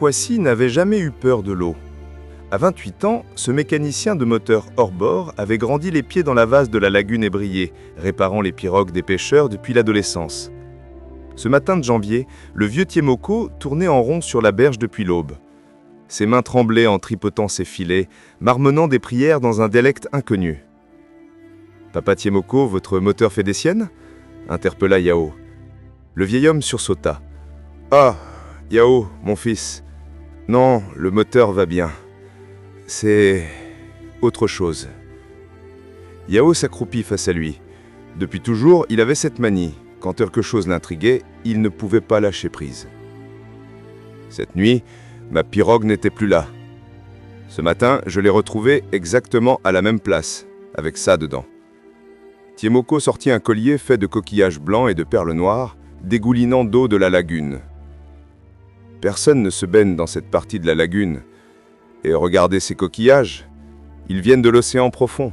Kwasi n'avait jamais eu peur de l'eau. À 28 ans, ce mécanicien de moteur hors-bord avait grandi les pieds dans la vase de la lagune ébriée, réparant les pirogues des pêcheurs depuis l'adolescence. Ce matin de janvier, le vieux Tiemoko tournait en rond sur la berge depuis l'aube. Ses mains tremblaient en tripotant ses filets, marmonnant des prières dans un dialecte inconnu. « Papa Tiemoko, votre moteur fait des siennes ?» interpella Yao. Le vieil homme sursauta. « Ah, Yao, mon fils. Non, le moteur va bien. C'est autre chose. » Yao s'accroupit face à lui. Depuis toujours, il avait cette manie. Quand quelque chose l'intriguait, il ne pouvait pas lâcher prise. Cette nuit, ma pirogue n'était plus là. Ce matin, je l'ai retrouvée exactement à la même place, avec ça dedans. Tiemoko sortit un collier fait de coquillages blancs et de perles noires, dégoulinant d'eau de la lagune. Personne ne se baigne dans cette partie de la lagune. Et regardez ces coquillages, ils viennent de l'océan profond.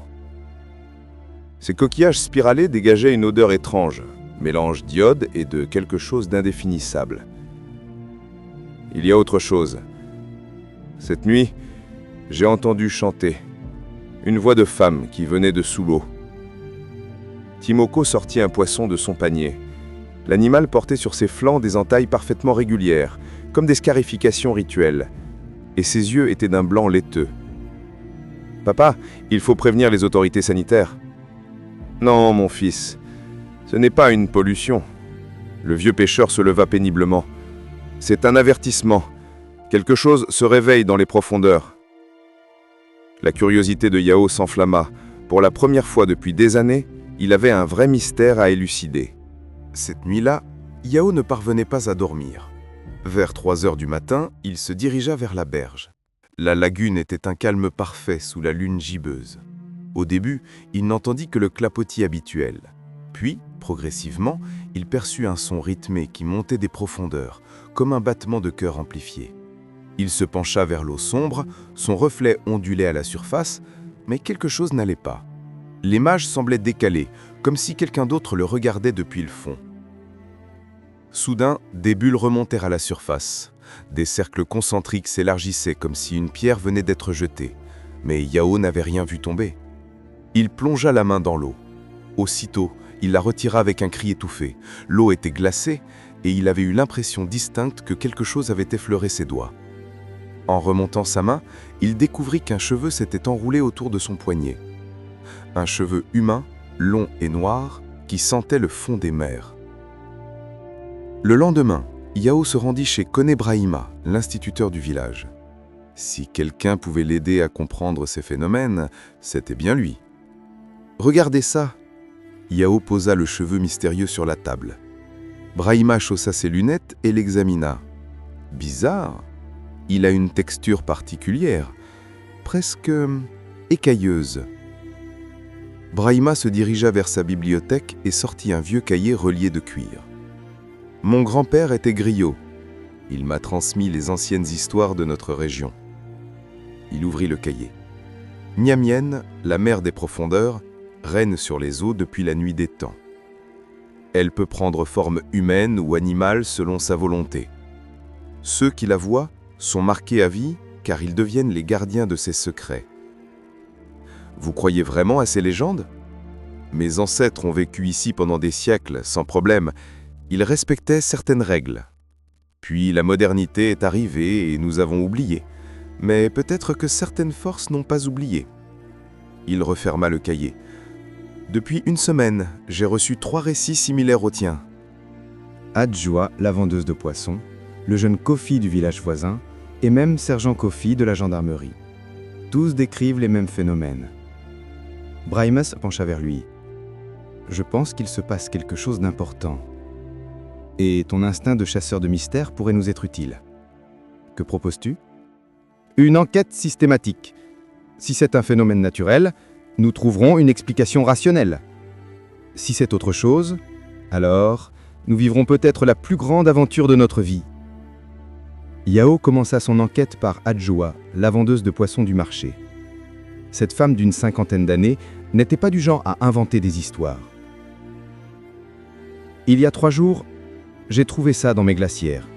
Ces coquillages spiralés dégageaient une odeur étrange, mélange d'iode et de quelque chose d'indéfinissable. Il y a autre chose. Cette nuit, j'ai entendu chanter une voix de femme qui venait de sous l'eau. Tiemoko sortit un poisson de son panier. L'animal portait sur ses flancs des entailles parfaitement régulières, comme des scarifications rituelles, et ses yeux étaient d'un blanc laiteux. « Papa, il faut prévenir les autorités sanitaires. »« Non, mon fils, ce n'est pas une pollution. » Le vieux pêcheur se leva péniblement. « C'est un avertissement. Quelque chose se réveille dans les profondeurs. » La curiosité de Yao s'enflamma. Pour la première fois depuis des années, il avait un vrai mystère à élucider. Cette nuit-là, Yao ne parvenait pas à dormir. Vers 3 heures du matin, il se dirigea vers la berge. La lagune était un calme parfait sous la lune gibbeuse. Au début, il n'entendit que le clapotis habituel. Puis, progressivement, il perçut un son rythmé qui montait des profondeurs, comme un battement de cœur amplifié. Il se pencha vers l'eau sombre, son reflet ondulait à la surface, mais quelque chose n'allait pas. L'image semblait décalée, comme si quelqu'un d'autre le regardait depuis le fond. Soudain, des bulles remontèrent à la surface. Des cercles concentriques s'élargissaient comme si une pierre venait d'être jetée. Mais Yao n'avait rien vu tomber. Il plongea la main dans l'eau. Aussitôt, il la retira avec un cri étouffé. L'eau était glacée et il avait eu l'impression distincte que quelque chose avait effleuré ses doigts. En remontant sa main, il découvrit qu'un cheveu s'était enroulé autour de son poignet. Un cheveu humain, long et noir, qui sentait le fond des mers. Le lendemain, Yao se rendit chez Kone Brahima, l'instituteur du village. Si quelqu'un pouvait l'aider à comprendre ces phénomènes, c'était bien lui. « Regardez ça !» Yao posa le cheveu mystérieux sur la table. Brahima chaussa ses lunettes et l'examina. « Bizarre, il a une texture particulière, presque écailleuse. » Brahima se dirigea vers sa bibliothèque et sortit un vieux cahier relié de cuir. « Mon grand-père était griot. Il m'a transmis les anciennes histoires de notre région. » Il ouvrit le cahier. « Nyamienne, la mer des profondeurs, règne sur les eaux depuis la nuit des temps. Elle peut prendre forme humaine ou animale selon sa volonté. Ceux qui la voient sont marqués à vie car ils deviennent les gardiens de ses secrets. Vous croyez vraiment à ces légendes? Mes ancêtres ont vécu ici pendant des siècles, sans problème. Ils respectaient certaines règles. Puis la modernité est arrivée et nous avons oublié. Mais peut-être que certaines forces n'ont pas oublié. » Il referma le cahier. « Depuis une semaine, j'ai reçu 3 récits similaires aux tiens. » Adjoa, la vendeuse de poissons, le jeune Kofi du village voisin, et même sergent Kofi de la gendarmerie. Tous décrivent les mêmes phénomènes. Brahima se pencha vers lui. « Je pense qu'il se passe quelque chose d'important. Et ton instinct de chasseur de mystères pourrait nous être utile. Que proposes-tu ? » Une enquête systématique. Si c'est un phénomène naturel, nous trouverons une explication rationnelle. Si c'est autre chose, alors nous vivrons peut-être la plus grande aventure de notre vie. Yao commença son enquête par Adjoa, la vendeuse de poissons du marché. Cette femme d'une 50aine d'années n'était pas du genre à inventer des histoires. Il y a 3 jours, j'ai trouvé ça dans mes glacières.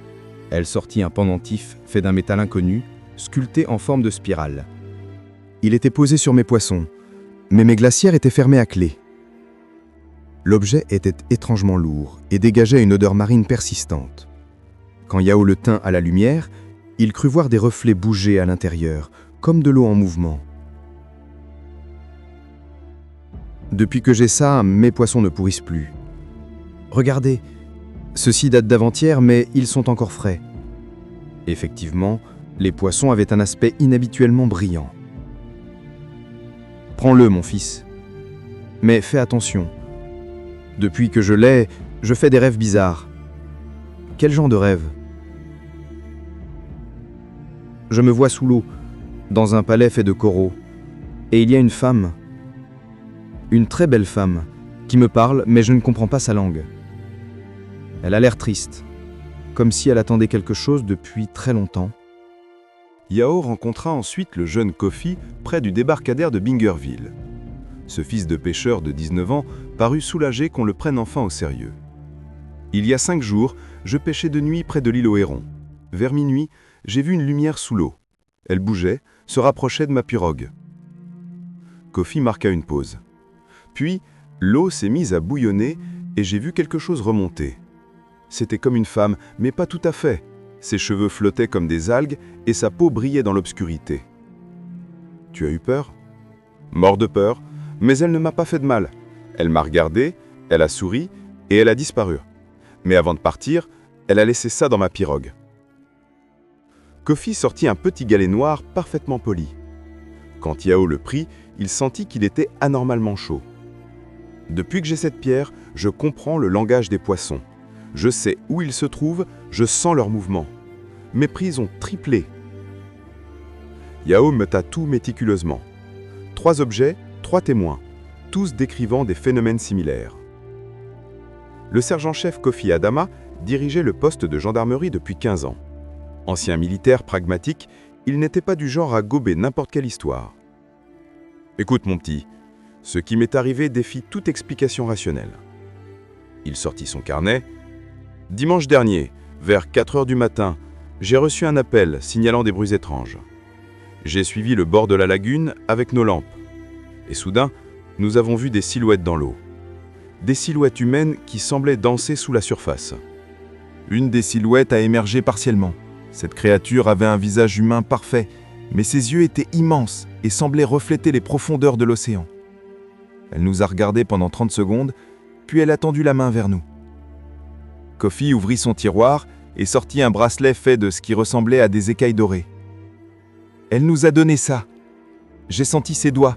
Elle sortit un pendentif fait d'un métal inconnu, sculpté en forme de spirale. Il était posé sur mes poissons, mais mes glacières étaient fermées à clé. L'objet était étrangement lourd et dégageait une odeur marine persistante. Quand Yao le tint à la lumière, il crut voir des reflets bouger à l'intérieur, comme de l'eau en mouvement. Depuis que j'ai ça, mes poissons ne pourrissent plus. Regardez, ceci date d'avant-hier, mais ils sont encore frais. Effectivement, les poissons avaient un aspect inhabituellement brillant. Prends-le, mon fils. Mais fais attention. Depuis que je l'ai, je fais des rêves bizarres. Quel genre de rêve? Je me vois sous l'eau, dans un palais fait de coraux, et il y a une femme, une très belle femme, qui me parle, mais je ne comprends pas sa langue. Elle a l'air triste, comme si elle attendait quelque chose depuis très longtemps. Yao rencontra ensuite le jeune Kofi près du débarcadère de Bingerville. Ce fils de pêcheur de 19 ans parut soulagé qu'on le prenne enfin au sérieux. Il y a 5 jours, je pêchais de nuit près de l'île aux hérons. Vers minuit, j'ai vu une lumière sous l'eau. Elle bougeait, se rapprochait de ma pirogue. Kofi marqua une pause. Puis, l'eau s'est mise à bouillonner et j'ai vu quelque chose remonter. C'était comme une femme, mais pas tout à fait. Ses cheveux flottaient comme des algues et sa peau brillait dans l'obscurité. « Tu as eu peur ?» ?»« Mort de peur, mais elle ne m'a pas fait de mal. Elle m'a regardé, elle a souri et elle a disparu. Mais avant de partir, elle a laissé ça dans ma pirogue. » Kofi sortit un petit galet noir parfaitement poli. Quand Yao le prit, il sentit qu'il était anormalement chaud. Depuis que j'ai cette pierre, je comprends le langage des poissons. Je sais où ils se trouvent, je sens leurs mouvements. Mes prises ont triplé. Yao me tout méticuleusement. 3 objets, 3 témoins, tous décrivant des phénomènes similaires. Le sergent-chef Kofi Adama dirigeait le poste de gendarmerie depuis 15 ans. Ancien militaire pragmatique, il n'était pas du genre à gober n'importe quelle histoire. « Écoute mon petit, ce qui m'est arrivé défie toute explication rationnelle. » Il sortit son carnet. « Dimanche dernier, vers 4 heures du matin, j'ai reçu un appel signalant des bruits étranges. J'ai suivi le bord de la lagune avec nos lampes. Et soudain, nous avons vu des silhouettes dans l'eau. Des silhouettes humaines qui semblaient danser sous la surface. Une des silhouettes a émergé partiellement. Cette créature avait un visage humain parfait, mais ses yeux étaient immenses et semblaient refléter les profondeurs de l'océan. Elle nous a regardés pendant 30 secondes, puis elle a tendu la main vers nous. Kofi ouvrit son tiroir et sortit un bracelet fait de ce qui ressemblait à des écailles dorées. Elle nous a donné ça. J'ai senti ses doigts.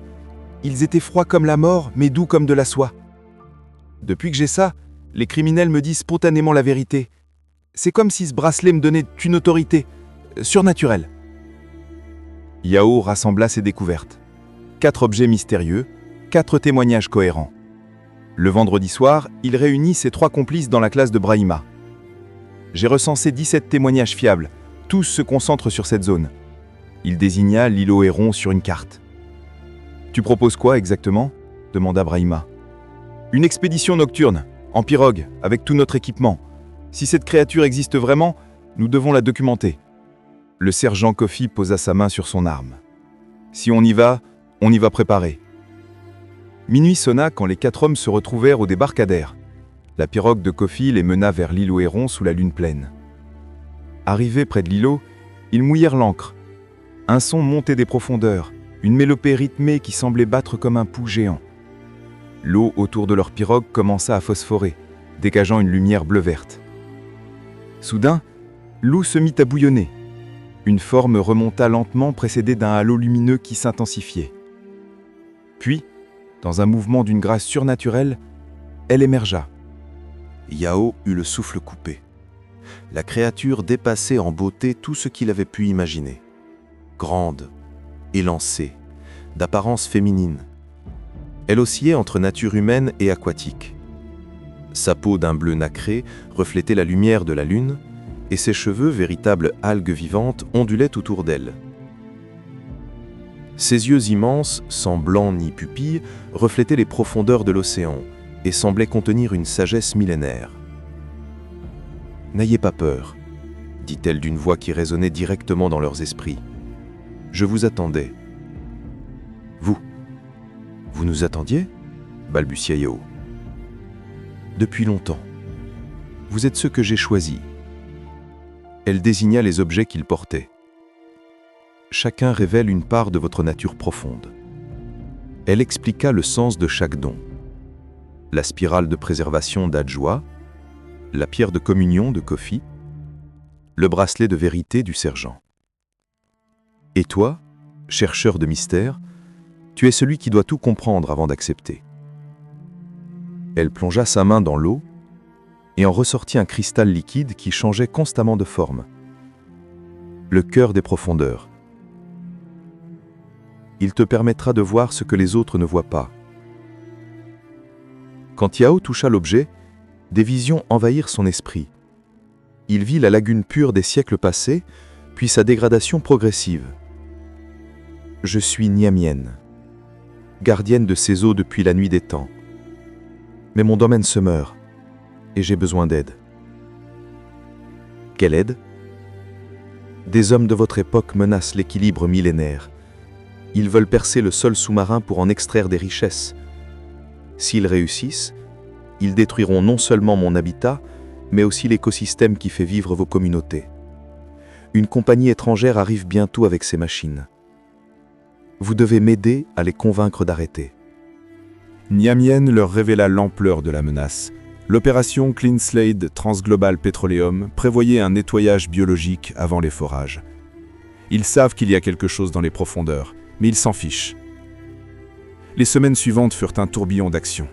Ils étaient froids comme la mort, mais doux comme de la soie. Depuis que j'ai ça, les criminels me disent spontanément la vérité. C'est comme si ce bracelet me donnait une autorité surnaturelle. Yao rassembla ses découvertes. 4 objets mystérieux, 4 témoignages cohérents. Le vendredi soir, il réunit ses 3 complices dans la classe de Brahima. J'ai recensé 17 témoignages fiables, tous se concentrent sur cette zone. Il désigna l'île aux hérons sur une carte. « Tu proposes quoi exactement ?» demanda Brahima. « Une expédition nocturne, en pirogue, avec tout notre équipement. Si cette créature existe vraiment, nous devons la documenter. » Le sergent Kofi posa sa main sur son arme. « Si on y va préparé. » Minuit sonna quand les 4 hommes se retrouvèrent au débarcadère. La pirogue de Kofi les mena vers l'île aux hérons sous la lune pleine. Arrivés près de l'îlot, ils mouillèrent l'ancre. Un son montait des profondeurs, une mélopée rythmée qui semblait battre comme un pouls géant. L'eau autour de leur pirogue commença à phosphorer, dégageant une lumière bleu-verte. Soudain, l'eau se mit à bouillonner. Une forme remonta lentement précédée d'un halo lumineux qui s'intensifiait. Puis, dans un mouvement d'une grâce surnaturelle, elle émergea. Yao eut le souffle coupé. La créature dépassait en beauté tout ce qu'il avait pu imaginer. Grande, élancée, d'apparence féminine. Elle oscillait entre nature humaine et aquatique. Sa peau d'un bleu nacré reflétait la lumière de la lune, et ses cheveux, véritables algues vivantes, ondulaient autour d'elle. Ses yeux immenses, sans blanc ni pupille, reflétaient les profondeurs de l'océan et semblaient contenir une sagesse millénaire. « N'ayez pas peur », dit-elle d'une voix qui résonnait directement dans leurs esprits. Je vous attendais. Vous nous attendiez ? balbutia Yao. Depuis longtemps. Vous êtes ceux que j'ai choisis. Elle désigna les objets qu'ils portaient. Chacun révèle une part de votre nature profonde. Elle expliqua le sens de chaque don. La spirale de préservation d'Adjoa, la pierre de communion de Kofi, le bracelet de vérité du sergent. Et toi, chercheur de mystère, tu es celui qui doit tout comprendre avant d'accepter. Elle plongea sa main dans l'eau et en ressortit un cristal liquide qui changeait constamment de forme. Le cœur des profondeurs. Il te permettra de voir ce que les autres ne voient pas. Quand Yao toucha l'objet, des visions envahirent son esprit. Il vit la lagune pure des siècles passés, puis sa dégradation progressive. Je suis Niamienne, gardienne de ces eaux depuis la nuit des temps. Mais mon domaine se meurt, et j'ai besoin d'aide. Quelle aide ? Des hommes de votre époque menacent l'équilibre millénaire. Ils veulent percer le sol sous-marin pour en extraire des richesses. S'ils réussissent, ils détruiront non seulement mon habitat, mais aussi l'écosystème qui fait vivre vos communautés. Une compagnie étrangère arrive bientôt avec ses machines. Vous devez m'aider à les convaincre d'arrêter. Niamienne leur révéla l'ampleur de la menace. L'opération Clean Slate Transglobal Petroleum prévoyait un nettoyage biologique avant les forages. Ils savent qu'il y a quelque chose dans les profondeurs, mais ils s'en fichent. Les semaines suivantes furent un tourbillon d'action.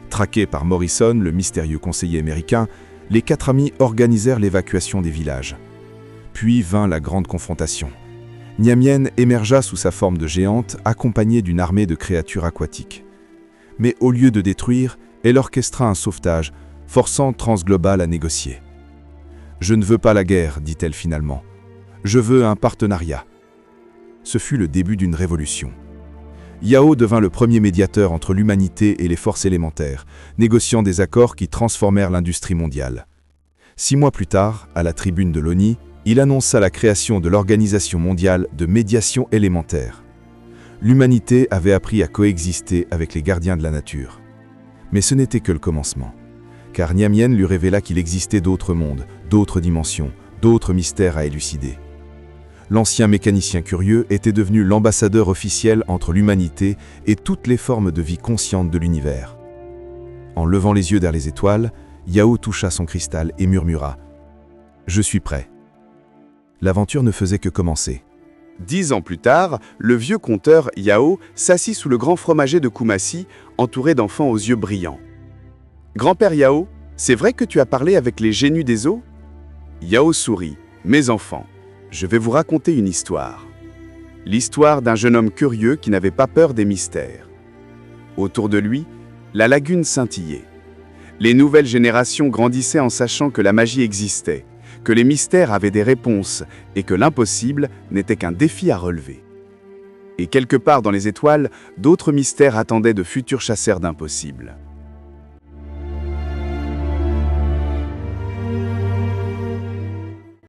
Traqués par Morrison, le mystérieux conseiller américain, les 4 amis organisèrent l'évacuation des villages. Puis vint la grande confrontation. Niamienne émergea sous sa forme de géante, accompagnée d'une armée de créatures aquatiques. Mais au lieu de détruire, elle orchestra un sauvetage, forçant Transglobal à négocier. « Je ne veux pas la guerre, dit-elle finalement. Je veux un partenariat. » Ce fut le début d'une révolution. Yao devint le premier médiateur entre l'humanité et les forces élémentaires, négociant des accords qui transformèrent l'industrie mondiale. 6 mois plus tard, à la tribune de l'ONU, il annonça la création de l'Organisation mondiale de médiation élémentaire. L'humanité avait appris à coexister avec les gardiens de la nature. Mais ce n'était que le commencement, car Niamienne lui révéla qu'il existait d'autres mondes, d'autres dimensions, d'autres mystères à élucider. L'ancien mécanicien curieux était devenu l'ambassadeur officiel entre l'humanité et toutes les formes de vie conscientes de l'univers. En levant les yeux vers les étoiles, Yao toucha son cristal et murmura « Je suis prêt ». L'aventure ne faisait que commencer. 10 ans plus tard, le vieux conteur Yao s'assit sous le grand fromager de Kumasi, entouré d'enfants aux yeux brillants. « Grand-père Yao, c'est vrai que tu as parlé avec les génies des eaux ?» Yao sourit. « Mes enfants, je vais vous raconter une histoire. L'histoire d'un jeune homme curieux qui n'avait pas peur des mystères. Autour de lui, la lagune scintillait. Les nouvelles générations grandissaient en sachant que la magie existait, que les mystères avaient des réponses et que l'impossible n'était qu'un défi à relever. Et quelque part dans les étoiles, d'autres mystères attendaient de futurs chasseurs d'impossibles.